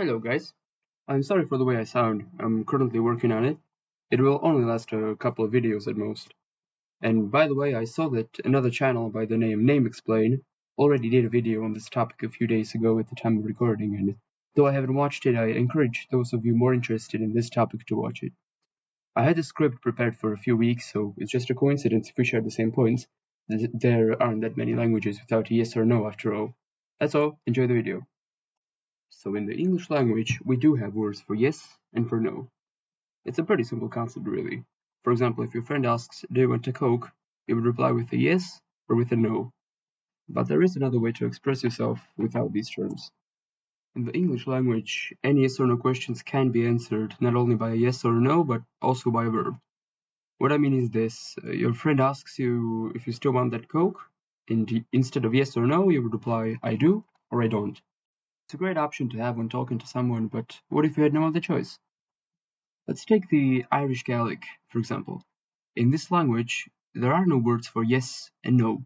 Hello guys, I'm sorry for the way I sound. I'm currently working on it. It will only last a couple of videos at most. And by the way, I saw that another channel by the name NameExplain already did a video on this topic a few days ago at the time of recording, and though I haven't watched it, I encourage those of you more interested in this topic to watch it. I had the script prepared for a few weeks, so it's just a coincidence if we share the same points. There aren't that many languages without a yes or no after all. That's all, enjoy the video. So in the English language, we do have words for yes and for no. It's a pretty simple concept, really. For example, if your friend asks, "Do you want a Coke?" you would reply with a yes or with a no. But there is another way to express yourself without these terms. In the English language, any yes or no questions can be answered not only by a yes or no, but also by a verb. What I mean is this: your friend asks you if you still want that Coke, and instead of yes or no, you would reply, "I do" or "I don't." It's a great option to have when talking to someone, but what if you had no other choice? Let's take the Irish Gaelic, for example. In this language, there are no words for yes and no,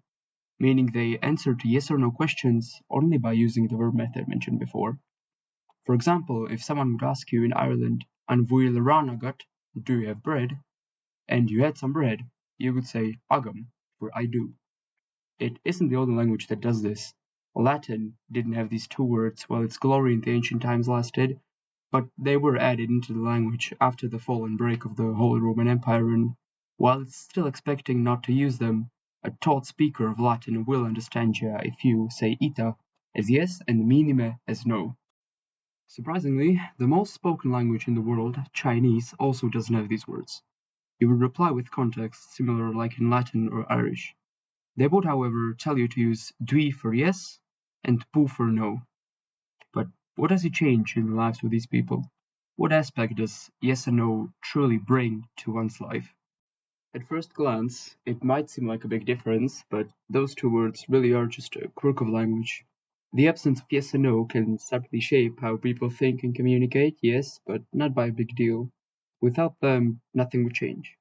meaning they answer to yes or no questions only by using the verb method mentioned before. For example, if someone would ask you in Ireland, "An bhuail rán agat," do you have bread? And you had some bread, you would say agam, for I do. It isn't the only language that does this. Latin didn't have these two words while its glory in the ancient times lasted, but they were added into the language after the fall and break of the Holy Roman Empire, and while it's still expecting not to use them, a taught speaker of Latin will understand you if you say ita as yes and minime as no. Surprisingly, the most spoken language in the world, Chinese, also doesn't have these words. You would reply with context similar like in Latin or Irish. They would, however, tell you to use dui for yes and pu for no. But what does it change in the lives of these people? What aspect does yes and no truly bring to one's life? At first glance, it might seem like a big difference, but those two words really are just a quirk of language. The absence of yes and no can subtly shape how people think and communicate, yes, but not by a big deal. Without them, nothing would change.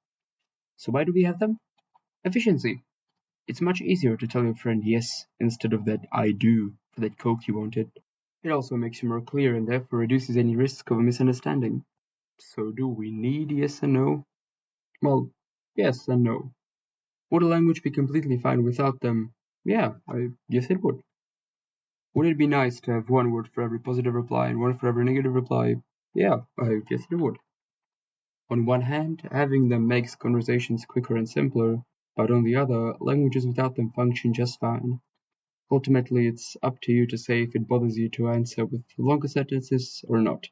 So why do we have them? Efficiency. It's much easier to tell your friend yes instead of that "I do" for that Coke you wanted. It also makes you more clear and therefore reduces any risk of a misunderstanding. So do we need yes and no? Well, yes and no. Would a language be completely fine without them? Yeah, I guess it would. Would it be nice to have one word for every positive reply and one for every negative reply? Yeah, I guess it would. On one hand, having them makes conversations quicker and simpler, but on the other, languages without them function just fine. Ultimately, it's up to you to say if it bothers you to answer with longer sentences or not.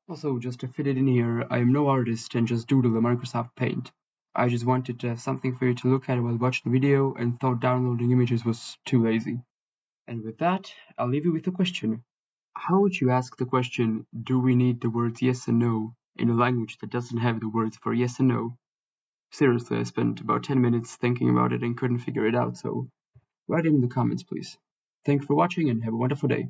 Also, just to fit it in here, I am no artist and just doodle in Microsoft Paint. I just wanted to have something for you to look at while watching the video and thought downloading images was too lazy. And with that, I'll leave you with a question. How would you ask the question, do we need the words yes and no in a language that doesn't have the words for yes and no? Seriously, I spent about 10 minutes thinking about it and couldn't figure it out, so write it in the comments, please. Thanks for watching and have a wonderful day.